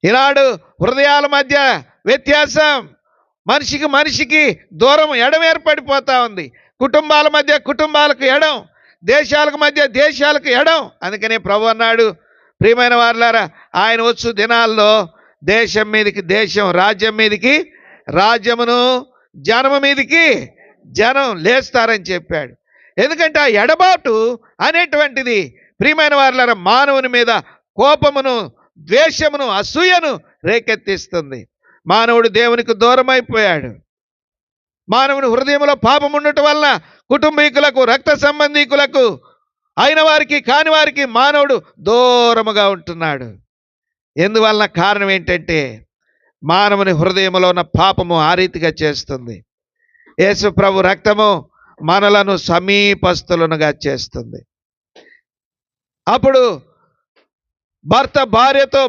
ఈనాడు హృదయాల మధ్య వ్యత్యాసం, మనిషికి మనిషికి దూరం, ఎడం ఏర్పడిపోతా ఉంది. కుటుంబాల మధ్య కుటుంబాలకు ఎడం, దేశాలకు మధ్య దేశాలకు ఎడం. అందుకనే ప్రభు అన్నాడు, ప్రియమైన వారులారా, ఆయన వచ్చు దినాల్లో దేశం మీదకి దేశం, రాజ్యం మీదకి రాజ్యమును, జనము మీదకి జనం లేస్తారని చెప్పాడు. ఎందుకంటే ఆ ఎడబాటు అనేటువంటిది ప్రియమైన వారులారా మానవుని మీద కోపమును, ద్వేషమును, అసూయను రేకెత్తిస్తుంది. మానవుడు దేవునికి దూరం అయిపోయాడు. మానవుని హృదయంలో పాపం ఉండటం వలన కుటుంబీకులకు, రక్త సంబంధీకులకు, అయిన వారికి కాని వారికి మానవుడు దూరముగా ఉంటున్నాడు. ఎందువలన? కారణం ఏంటంటే మానవుని హృదయంలో ఉన్న పాపము ఆ రీతిగా చేస్తుంది. యేసు ప్రభు రక్తము మనలను సమీపస్తులనుగా చేస్తుంది. అప్పుడు భర్త భార్యతో,